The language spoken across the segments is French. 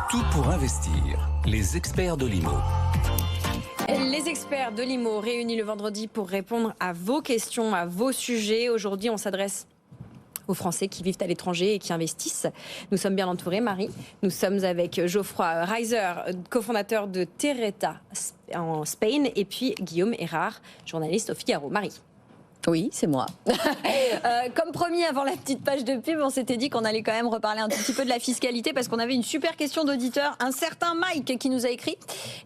Tout pour investir. Les experts de l'IMO. Les experts de l'IMO réunis le vendredi pour répondre à vos questions, à vos sujets. Aujourd'hui, on s'adresse aux Français qui vivent à l'étranger et qui investissent. Nous sommes bien entourés, Marie. Nous sommes avec Geoffroy Reiser, cofondateur de Terreta en Spain, et puis Guillaume Erard, journaliste au Figaro. Marie. Oui, c'est moi. Comme promis, avant la petite page de pub, on s'était dit qu'on allait quand même reparler un tout petit peu de la fiscalité parce qu'on avait une super question d'auditeur, un certain Mike qui nous a écrit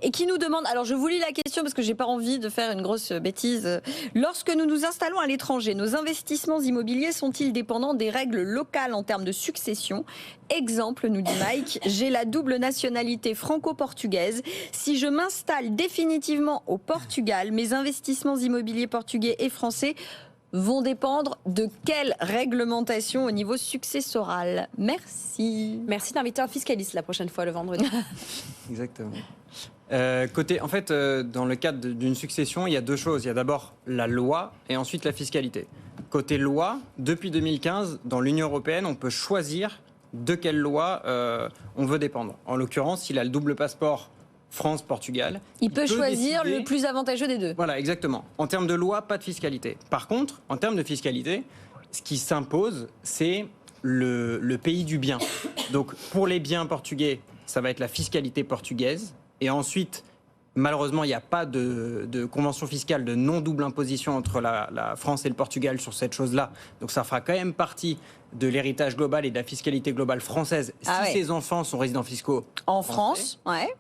et qui nous demande, alors je vous lis la question parce que j'ai pas envie de faire une grosse bêtise. Lorsque nous nous installons à l'étranger, nos investissements immobiliers sont-ils dépendants des règles locales en termes de succession ? Exemple, nous dit Mike, j'ai la double nationalité franco-portugaise. Si je m'installe définitivement au Portugal, mes investissements immobiliers portugais et français vont dépendre de quelle réglementation au niveau successoral ? Merci. Merci d'inviter un fiscaliste la prochaine fois, le vendredi. Exactement. Dans le cadre d'une succession, il y a deux choses. Il y a d'abord la loi et ensuite la fiscalité. Côté loi, depuis 2015, dans l'Union européenne, on peut choisir de quelle loi on veut dépendre. En l'occurrence, s'il a le double passeport France-Portugal, il peut choisir décider... le plus avantageux des deux. Voilà, exactement. En termes de loi, pas de fiscalité. Par contre, en termes de fiscalité, ce qui s'impose, c'est le pays du bien. Donc, pour les biens portugais, ça va être la fiscalité portugaise. Et ensuite, malheureusement, il n'y a pas de convention fiscale de non-double imposition entre la France et le Portugal sur cette chose-là. Donc ça fera quand même partie de l'héritage global et de la fiscalité globale française si ses enfants sont résidents fiscaux en France. Ouais.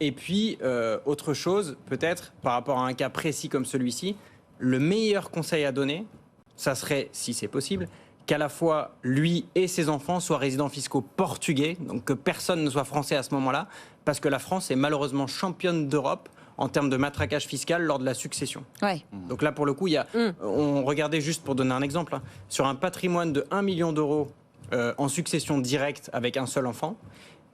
Et puis, autre chose, peut-être, par rapport à un cas précis comme celui-ci, le meilleur conseil à donner, ça serait, si c'est possible, qu'à la fois lui et ses enfants soient résidents fiscaux portugais, donc que personne ne soit français à ce moment-là, parce que la France est malheureusement championne d'Europe en termes de matraquage fiscal lors de la succession. Ouais. Donc là, pour le coup, on regardait juste pour donner un exemple, hein, sur un patrimoine de 1 million d'euros en succession directe avec un seul enfant,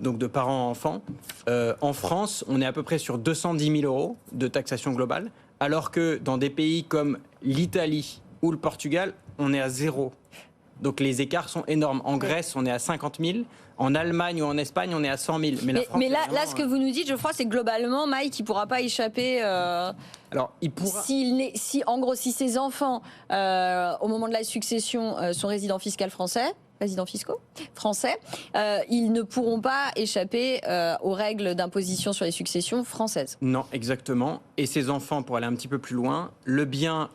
donc de parents à enfants, en France, on est à peu près sur 210 000 euros de taxation globale, alors que dans des pays comme l'Italie ou le Portugal, on est à 0. Donc les écarts sont énormes. En Grèce, on est à 50 000. En Allemagne ou en Espagne, on est à 100 000. Mais là, ce que vous nous dites, je crois, c'est que globalement, Mike, il ne pourra pas échapper. Alors, il pourra. En gros, si ses enfants, au moment de la succession, sont résidents fiscaux français, ils ne pourront pas échapper aux règles d'imposition sur les successions françaises. Non, exactement. Et ces enfants, pour aller un petit peu plus loin, les biens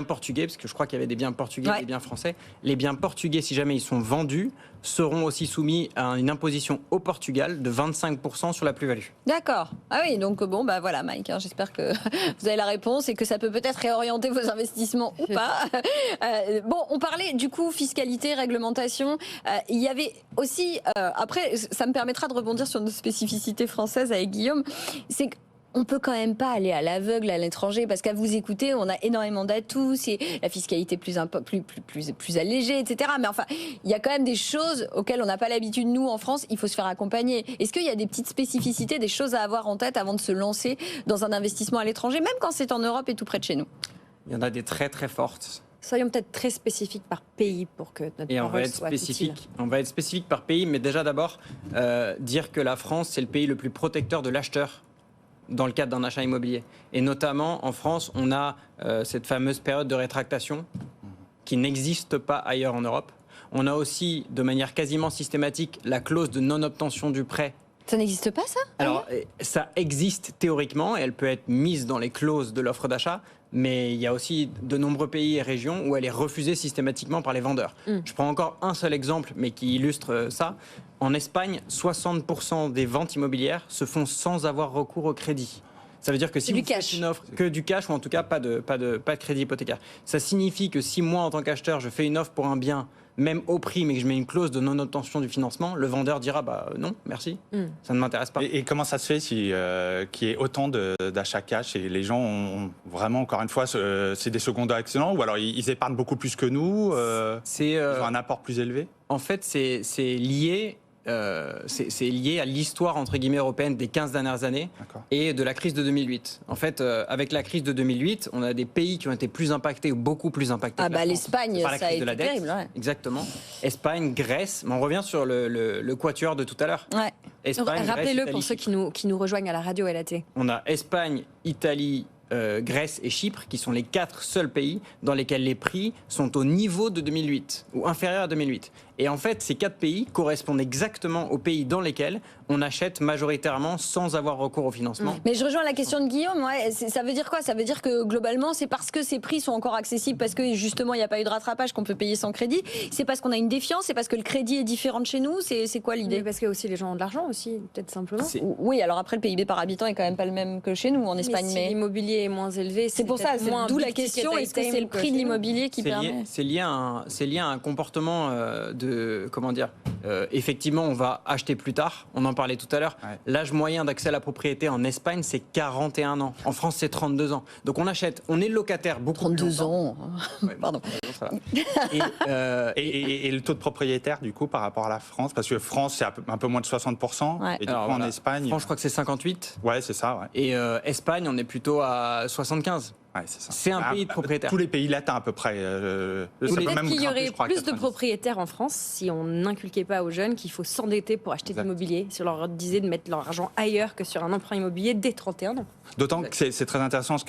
portugais, parce que je crois qu'il y avait des biens portugais et des biens français, les biens portugais, si jamais ils sont vendus, seront aussi soumis à une imposition au Portugal de 25% sur la plus-value. D'accord. Ah oui, donc bon, bah voilà, Mike, hein, j'espère que vous avez la réponse et que ça peut peut-être réorienter vos investissements ou pas. Bon, on parlait du coup fiscalité, réglementation. Il y avait aussi, après, ça me permettra de rebondir sur nos spécificités françaises avec Guillaume, c'est que on peut quand même pas aller à l'aveugle à l'étranger parce qu'à vous écouter, on a énormément d'atouts, c'est la fiscalité plus allégée, etc. Mais enfin, il y a quand même des choses auxquelles on n'a pas l'habitude, nous, en France, il faut se faire accompagner. Est-ce qu'il y a des petites spécificités, des choses à avoir en tête avant de se lancer dans un investissement à l'étranger, même quand c'est en Europe et tout près de chez nous ? Il y en a des très très fortes. Soyons peut-être très spécifiques par pays pour que notre parole soit utile. On va être spécifique par pays, mais déjà d'abord, dire que la France, c'est le pays le plus protecteur de l'acheteur dans le cadre d'un achat immobilier. Et notamment, en France, on a cette fameuse période de rétractation qui n'existe pas ailleurs en Europe. On a aussi, de manière quasiment systématique, la clause de non-obtention du prêt. Ça n'existe pas, ça ? Alors, ça existe théoriquement, et elle peut être mise dans les clauses de l'offre d'achat, mais il y a aussi de nombreux pays et régions où elle est refusée systématiquement par les vendeurs. Je prends encore un seul exemple, mais qui illustre ça. En Espagne, 60% des ventes immobilières se font sans avoir recours au crédit. Ça veut dire que si vous faites une offre que du cash, ou en tout cas pas de crédit hypothécaire, ça signifie que si moi, en tant qu'acheteur, je fais une offre pour un bien, même au prix, mais que je mets une clause de non-obtention du financement, le vendeur dira non, merci, ça ne m'intéresse pas. Et comment ça se fait qu'il y ait autant d'achats cash et les gens ont vraiment, encore une fois, c'est des secondaires excellents, ou alors ils épargnent beaucoup plus que nous, ils ont un apport plus élevé ? En fait, c'est lié c'est lié à l'histoire entre guillemets européenne des 15 dernières années et de la crise de 2008. En fait, avec la crise de 2008, on a des pays qui ont été plus impactés, ou beaucoup plus impactés. L'Espagne, ça a été terrible. Ouais. Exactement. Espagne, Grèce. Mais on revient sur le quatuor de tout à l'heure. Ouais. Espagne, rappelez-le Grèce, pour ceux qui nous rejoignent à la radio et à la télé. On a Espagne, Italie, Grèce et Chypre, qui sont les 4 seuls pays dans lesquels les prix sont au niveau de 2008 ou inférieurs à 2008. Et en fait, ces 4 pays correspondent exactement aux pays dans lesquels on achète majoritairement sans avoir recours au financement. Mais je rejoins la question de Guillaume. Ouais. Ça veut dire quoi? Ça veut dire que globalement, c'est parce que ces prix sont encore accessibles, parce que justement, il n'y a pas eu de rattrapage, qu'on peut payer sans crédit. C'est parce qu'on a une défiance, c'est parce que le crédit est différent de chez nous. C'est quoi l'idée? Parce que aussi les gens ont de l'argent aussi, peut-être simplement. Oui, alors après, le PIB par habitant est quand même pas le même que chez nous en Espagne. Mais si l'immobilier est moins élevé, c'est pour ça. D'où la question, est-ce que c'est le prix de l'immobilier qui permet? C'est lié à un comportement de... Comment dire effectivement, on va acheter plus tard. On en parlait tout à l'heure. Ouais. L'âge moyen d'accès à la propriété en Espagne, c'est 41 ans. En France, c'est 32 ans. Donc on achète, on est locataire beaucoup 32 plus longtemps. ans. Ouais, pardon. Et le taux de propriétaire, du coup, par rapport à la France, parce que France, c'est un peu moins de 60%. Ouais. Et du coup, en Espagne... France, je crois que c'est 58. Ouais, c'est ça. Ouais. Et Espagne, on est plutôt à 75. Ouais, c'est ça. C'est un pays de propriétaires. Tous les pays latins à peu près. Peut-être qu'il y aurait plus de propriétaires en France si on n'inculquait pas aux jeunes qu'il faut s'endetter pour acheter de l'immobilier. Si on leur disait de mettre leur argent ailleurs que sur un emprunt immobilier dès 31 ans. D'autant que c'est très intéressant ce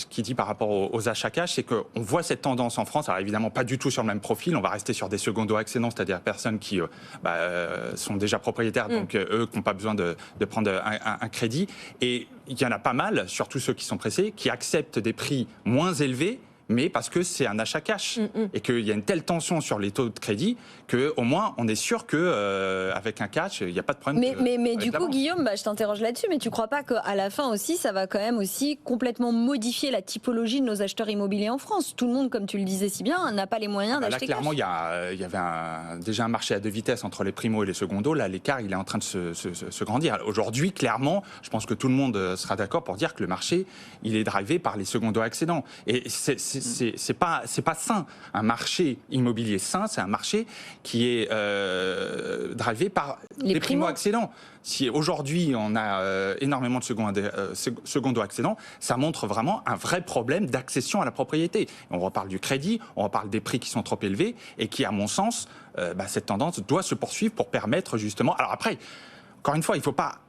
qu'il dit par rapport aux achats cash, c'est qu'on voit cette tendance en France, alors évidemment pas du tout sur le même profil, on va rester sur des secondo-accédants, c'est-à-dire personnes qui sont déjà propriétaires, donc eux qui n'ont pas besoin de prendre un crédit. Et il y en a pas mal, surtout ceux qui sont pressés, qui acceptent des prix moins élevés, mais parce que c'est un achat cash et qu'il y a une telle tension sur les taux de crédit qu'au moins on est sûr qu'avec un cash, il n'y a pas de problème. Mais du coup, Guillaume, je t'interroge là-dessus, mais tu ne crois pas qu'à la fin aussi, ça va quand même aussi complètement modifier la typologie de nos acheteurs immobiliers en France? Tout le monde, comme tu le disais si bien, n'a pas les moyens d'acheter cash. Là, clairement, il y avait déjà un marché à 2 vitesses entre les primos et les secondos. Là, l'écart, il est en train de se grandir. Aujourd'hui, clairement, je pense que tout le monde sera d'accord pour dire que le marché, il est drivé par les secondo-accédants. Et c'est pas sain. Un marché immobilier sain, c'est un marché qui est drivé par les primo-accédants. Si aujourd'hui on a énormément de secondo-accédants, ça montre vraiment un vrai problème d'accession à la propriété. On reparle du crédit, on reparle des prix qui sont trop élevés et qui, à mon sens, cette tendance doit se poursuivre pour permettre justement... Alors après, encore une fois, il ne faut pas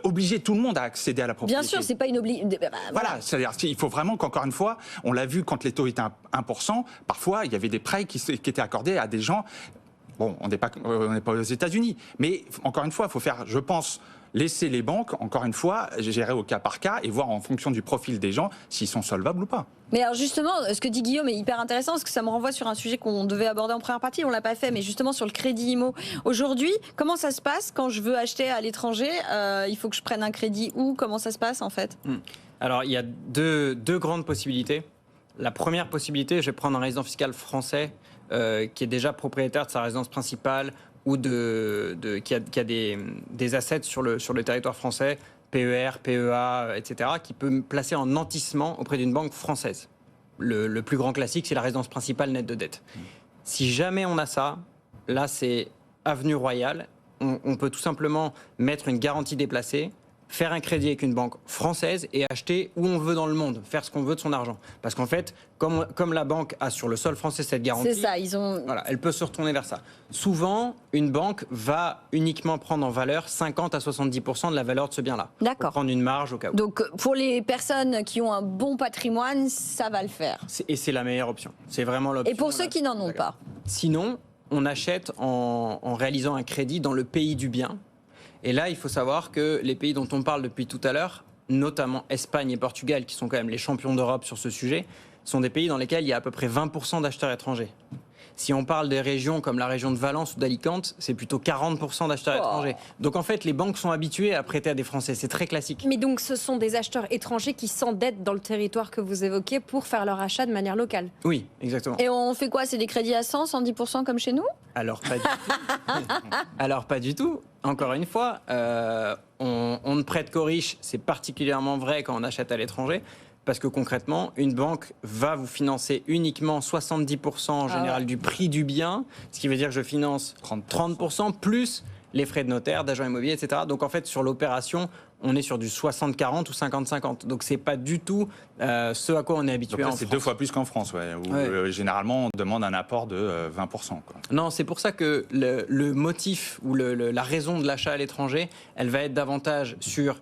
obliger tout le monde à accéder à la propriété. Bien sûr, c'est pas une obligation. Voilà, c'est-à-dire qu'il faut vraiment qu'encore une fois, on l'a vu quand les taux étaient 1%, parfois il y avait des prêts qui étaient accordés à des gens. Bon, on n'est pas aux États-Unis, mais encore une fois, il faut faire, je pense, laisser les banques, encore une fois, gérer au cas par cas et voir en fonction du profil des gens s'ils sont solvables ou pas. Mais alors justement, ce que dit Guillaume est hyper intéressant parce que ça me renvoie sur un sujet qu'on devait aborder en première partie, on l'a pas fait, mais justement sur le crédit IMO. Aujourd'hui, comment ça se passe quand je veux acheter à l'étranger? Il faut que je prenne un crédit où? Comment ça se passe en fait? Alors il y a deux grandes possibilités. La première possibilité, je vais prendre un résident fiscal français qui est déjà propriétaire de sa résidence principale ou qui a des assets sur le territoire français, PER, PEA, etc., qui peut me placer en nantissement auprès d'une banque française. Le plus grand classique, c'est la résidence principale nette de dette. Si jamais on a ça, là, c'est avenue Royale. On peut tout simplement mettre une garantie déplacée, faire un crédit avec une banque française et acheter où on veut dans le monde, faire ce qu'on veut de son argent. Parce qu'en fait, comme la banque a sur le sol français cette garantie, c'est ça, voilà, elle peut se retourner vers ça. Souvent, une banque va uniquement prendre en valeur 50 à 70% de la valeur de ce bien-là. D'accord. Pour prendre une marge au cas où. Donc, pour les personnes qui ont un bon patrimoine, ça va le faire. Et c'est la meilleure option. C'est vraiment l'option. Et pour ceux qui n'en ont pas? Sinon, on achète en réalisant un crédit dans le pays du bien. Et là, il faut savoir que les pays dont on parle depuis tout à l'heure, notamment Espagne et Portugal, qui sont quand même les champions d'Europe sur ce sujet, sont des pays dans lesquels il y a à peu près 20% d'acheteurs étrangers. Si on parle des régions comme la région de Valence ou d'Alicante, c'est plutôt 40% d'acheteurs étrangers. Donc en fait, les banques sont habituées à prêter à des Français. C'est très classique. Mais donc ce sont des acheteurs étrangers qui s'endettent dans le territoire que vous évoquez pour faire leur achat de manière locale. Oui, exactement. Et on fait quoi? C'est des crédits à 100, 110% comme chez nous? Alors pas du tout. Alors pas du tout. Encore une fois, on ne prête qu'aux riches. C'est particulièrement vrai quand on achète à l'étranger. Parce que concrètement, une banque va vous financer uniquement 70% en général du prix du bien, ce qui veut dire que je finance 30% plus les frais de notaire, d'agent immobilier, etc. Donc en fait, sur l'opération, on est sur du 60-40 ou 50-50. Donc c'est pas du tout ce à quoi on est habitué en France. C'est 2 fois plus qu'en France, où généralement on demande un apport de 20%. Quoi. Non, c'est pour ça que le motif ou la raison de l'achat à l'étranger, elle va être davantage sur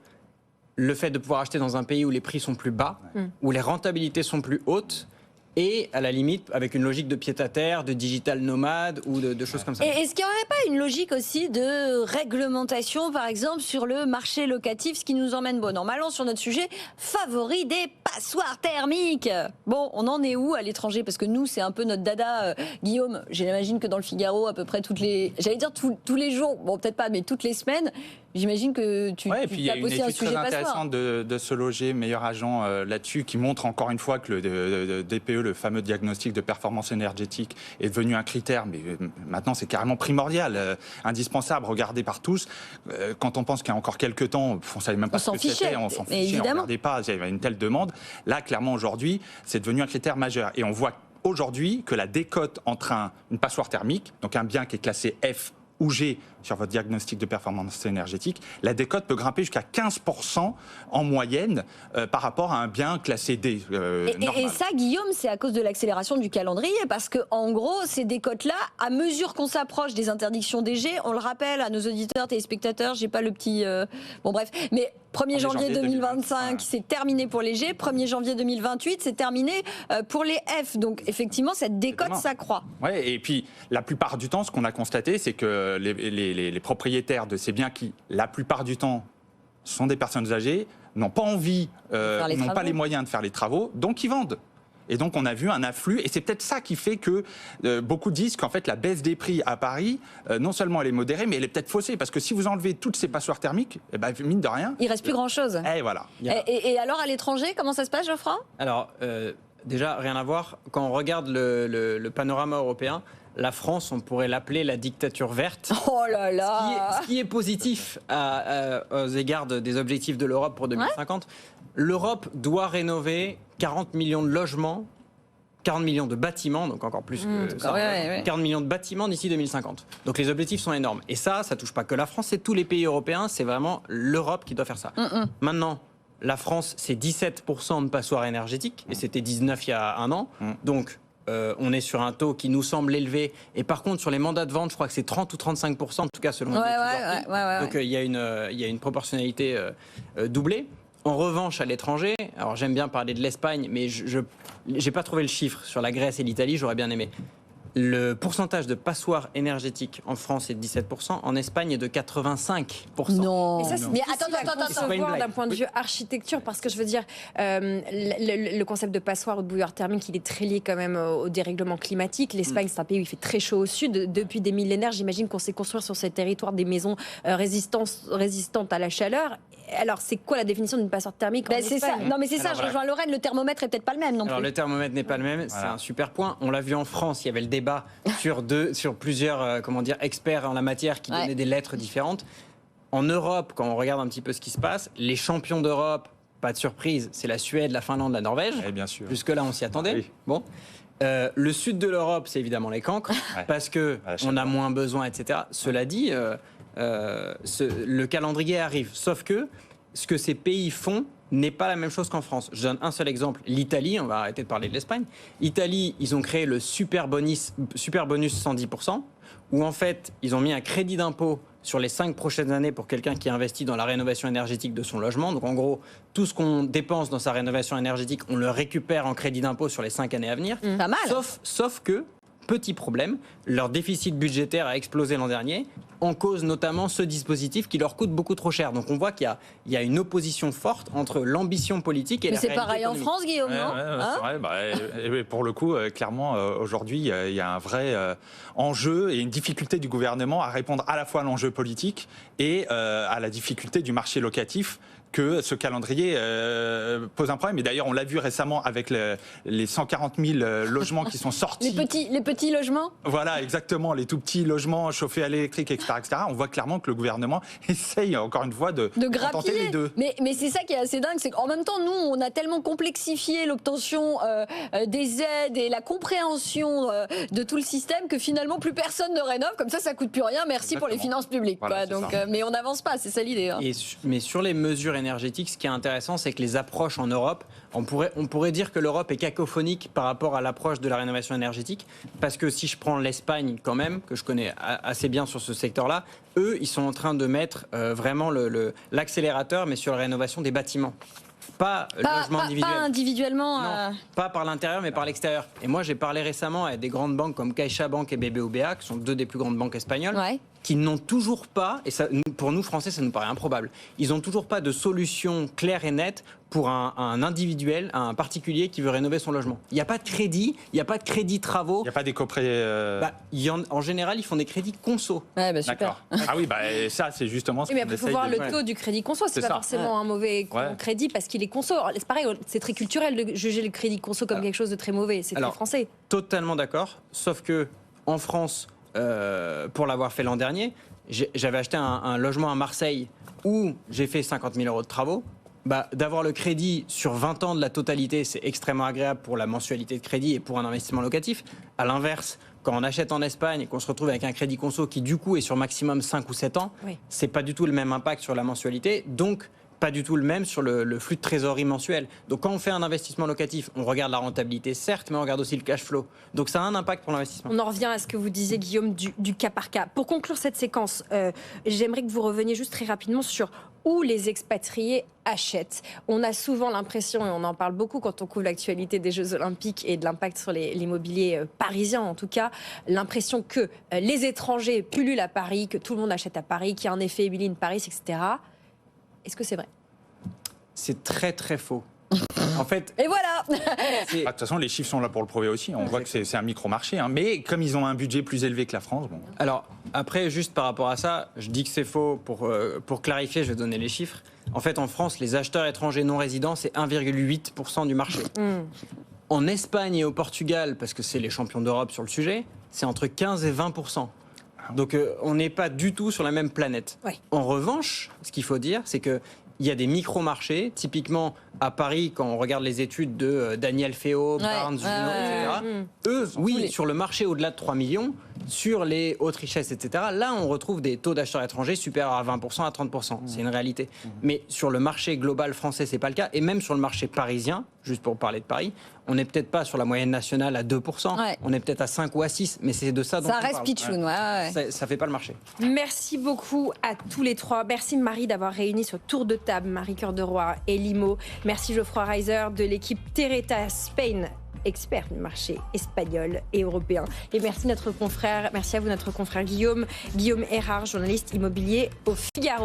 le fait de pouvoir acheter dans un pays où les prix sont plus bas, où les rentabilités sont plus hautes, et à la limite avec une logique de pied-à-terre, de digital nomade ou de choses comme ça. Et est-ce qu'il n'y aurait pas une logique aussi de réglementation, par exemple, sur le marché locatif, ce qui nous emmène bon an mal an sur notre sujet favori des passoires thermiques. Bon, on en est où à l'étranger? Parce que nous, c'est un peu notre dada, Guillaume. J'imagine que dans le Figaro, à peu près j'allais dire tous les jours, bon peut-être pas, mais toutes les semaines. J'imagine que tu et puis il y a une étude très passoire. intéressante de Se Loger, meilleur agent là-dessus, qui montre encore une fois que le DPE, le fameux diagnostic de performance énergétique, est devenu un critère, mais maintenant c'est carrément primordial, indispensable, regardé par tous. Quand on pense qu'il y a encore quelques temps, on ne savait même pas ce que c'était, on s'en fichait, on ne regardait pas, il y avait une telle demande. Là, clairement, aujourd'hui, c'est devenu un critère majeur. Et on voit aujourd'hui que la décote entre une passoire thermique, donc un bien qui est classé F ou G sur votre diagnostic de performance énergétique, la décote peut grimper jusqu'à 15% en moyenne par rapport à un bien classé D. Et ça, Guillaume, c'est à cause de l'accélération du calendrier, parce que en gros, ces décotes-là, à mesure qu'on s'approche des interdictions DG, on le rappelle à nos auditeurs, téléspectateurs, j'ai pas le petit... Bon bref, mais 1er janvier 2025, c'est terminé pour les G, 1er janvier 2028, c'est terminé pour les F. Donc effectivement, cette décote s'accroît. Ouais, et puis la plupart du temps, ce qu'on a constaté, c'est que les propriétaires de ces biens qui, la plupart du temps, sont des personnes âgées, n'ont pas envie, n'ont pas les moyens de faire les travaux, donc ils vendent. Et donc on a vu un afflux, et c'est peut-être ça qui fait que beaucoup disent qu'en fait la baisse des prix à Paris, non seulement elle est modérée, mais elle est peut-être faussée, parce que si vous enlevez toutes ces passoires thermiques, mine de rien... Il reste plus grand-chose. Et voilà. Et alors à l'étranger, comment ça se passe, Geoffroy ? Alors, déjà, rien à voir. Quand on regarde le panorama européen, la France, on pourrait l'appeler la dictature verte. Oh là là! Ce qui est positif aux égards des objectifs de l'Europe pour 2050. Ouais. L'Europe doit rénover 40 millions de logements, 40 millions de bâtiments, donc encore plus que ça, 40 millions de bâtiments d'ici 2050. Donc les objectifs sont énormes. Et ça touche pas que la France, c'est tous les pays européens, c'est vraiment l'Europe qui doit faire ça. Maintenant, la France, c'est 17% de passoires énergétiques, et c'était 19 il y a un an. Donc, on est sur un taux qui nous semble élevé. Et par contre, sur les mandats de vente, je crois que c'est 30 ou 35%, en tout cas selon les Donc, il y a une proportionnalité doublée. En revanche, à l'étranger, alors j'aime bien parler de l'Espagne, mais je n'ai pas trouvé le chiffre sur la Grèce et l'Italie, j'aurais bien aimé. Le pourcentage de passoires énergétiques en France est de 17%, en Espagne est de 85%. Non. Mais ça, c'est attends, d'un point de vue architecture, parce que je veux dire, le concept de passoire ou de bouilloire thermique, il est très lié quand même au dérèglement climatique. L'Espagne, c'est un pays où il fait très chaud au sud. Depuis des millénaires, j'imagine qu'on sait construire sur ces territoires des maisons résistantes à la chaleur. Alors, c'est quoi la définition d'une passoire thermique en Espagne ? Ça. Non, mais c'est ça, je rejoins Lorraine, le thermomètre est peut-être pas le même non plus. Alors, le thermomètre n'est pas le même, c'est un super point. On l'a vu en France, il y avait le débat sur plusieurs experts en la matière qui donnaient des lettres différentes. En Europe, quand on regarde un petit peu ce qui se passe, les champions d'Europe, pas de surprise, c'est la Suède, la Finlande, la Norvège. Bien sûr. Jusque-là, on s'y attendait. Oui. Bon. Le sud de l'Europe, c'est évidemment les cancres, parce qu'on a moins besoin, etc. Cela dit, le calendrier arrive. Sauf que ce que ces pays font n'est pas la même chose qu'en France. Je donne un seul exemple. L'Italie, on va arrêter de parler de l'Espagne. Italie, ils ont créé le super bonus 110%, où en fait, ils ont mis un crédit d'impôt sur les 5 prochaines années pour quelqu'un qui investit dans la rénovation énergétique de son logement. Donc en gros, tout ce qu'on dépense dans sa rénovation énergétique, on le récupère en crédit d'impôt sur les 5 années à venir. Pas mal. Sauf que, petit problème, leur déficit budgétaire a explosé l'an dernier, en cause notamment ce dispositif qui leur coûte beaucoup trop cher. Donc on voit qu'il y a une opposition forte entre l'ambition politique et la réalité économique. Mais c'est pareil en France, Guillaume, non ? C'est vrai. Pour le coup, clairement, aujourd'hui, il y a un vrai enjeu et une difficulté du gouvernement à répondre à la fois à l'enjeu politique et à la difficulté du marché locatif que ce calendrier pose un problème. Et d'ailleurs, on l'a vu récemment avec les 140 000 logements qui sont sortis. Les petits logements ? Voilà, exactement, les tout petits logements chauffés à l'électrique, etc., etc. On voit clairement que le gouvernement essaye, encore une fois, de tenter grappiller. les deux. Mais c'est ça qui est assez dingue, c'est qu'en même temps, nous, on a tellement complexifié l'obtention des aides et la compréhension de tout le système que finalement, plus personne ne rénove. Comme ça coûte plus rien. Merci pour les finances publiques. Voilà, quoi. Donc, mais on n'avance pas, c'est ça l'idée. Hein. Mais sur les mesures énergétiques, ce qui est intéressant, c'est que les approches en Europe, on pourrait dire que l'Europe est cacophonique par rapport à l'approche de la rénovation énergétique, parce que si je prends l'Espagne quand même, que je connais assez bien sur ce secteur-là, eux, ils sont en train de mettre vraiment l'accélérateur, mais sur la rénovation des bâtiments. Pas logement individuel. Pas individuellement. Non, pas par l'intérieur, mais par l'extérieur. Et moi, j'ai parlé récemment à des grandes banques comme CaixaBank et BBVA, qui sont deux des plus grandes banques espagnoles, qui n'ont toujours pas, et ça, pour nous, Français, ça nous paraît improbable, ils n'ont toujours pas de solution claire et nette pour un individuel, un particulier qui veut rénover son logement. Il n'y a pas de crédit, il n'y a pas de crédit travaux. Il n'y a pas d'éco-prêt. En général, ils font des crédits conso. Ouais, super. D'accord. Ah oui, ça, c'est justement ce Oui, mais qu'on après, il faut essaye voir de... le taux du crédit conso. C'est pas forcément un mauvais crédit parce qu'il est conso. Alors, c'est pareil, c'est très culturel de juger le crédit conso comme quelque chose de très mauvais. C'est très français. Totalement d'accord. Sauf que en France, pour l'avoir fait l'an dernier, j'avais acheté un logement à Marseille où j'ai fait 50 000 euros de travaux. D'avoir le crédit sur 20 ans de la totalité, c'est extrêmement agréable pour la mensualité de crédit et pour un investissement locatif. À l'inverse, quand on achète en Espagne et qu'on se retrouve avec un crédit conso qui du coup est sur maximum 5 ou 7 ans, c'est pas du tout le même impact sur la mensualité, donc pas du tout le même sur le flux de trésorerie mensuel. Donc quand on fait un investissement locatif, on regarde la rentabilité certes, mais on regarde aussi le cash flow. Donc ça a un impact pour l'investissement. On en revient à ce que vous disiez, Guillaume, du cas par cas. Pour conclure cette séquence, j'aimerais que vous reveniez juste très rapidement sur où les expatriés achètent. On a souvent l'impression, et on en parle beaucoup quand on couvre l'actualité des Jeux Olympiques et de l'impact sur l'immobilier parisien en tout cas, l'impression que les étrangers pullulent à Paris, que tout le monde achète à Paris, qu'il y a un effet Emily in Paris, etc. Est-ce que c'est vrai ? C'est très très faux. En fait, et voilà. De toute façon, les chiffres sont là pour le prouver aussi. On voit que c'est un micro-marché. Hein. Mais comme ils ont un budget plus élevé que la France... Bon. Alors, après, juste par rapport à ça, je dis que c'est faux. Pour clarifier, je vais donner les chiffres. En fait, en France, les acheteurs étrangers non résidents, c'est 1,8% du marché. En Espagne et au Portugal, parce que c'est les champions d'Europe sur le sujet, c'est entre 15 et 20%. Donc, on n'est pas du tout sur la même planète. En revanche, ce qu'il faut dire, c'est que il y a des micro-marchés, typiquement à Paris, quand on regarde les études de Daniel Féo, Barnes, etc. Eux, oui, sur le marché au-delà de 3 millions, sur les hautes richesses, etc., là, on retrouve des taux d'acheteurs étrangers supérieurs à 20%, à 30%. C'est une réalité. Mais sur le marché global français, c'est pas le cas. Et même sur le marché parisien, juste pour parler de Paris, on n'est peut-être pas sur la moyenne nationale à 2%. On est peut-être à 5 ou à 6, mais c'est de ça dont on parle. Ça reste pitchoun, Ça fait pas le marché. Merci beaucoup à tous les trois. Merci Marie d'avoir réuni ce tour de table, Marie Cœur de Roy et Limo. Merci Geoffroy Reiser de l'équipe Terreta Spain, expert du marché espagnol et européen. Et merci à vous notre confrère Guillaume Erard, journaliste immobilier au Figaro.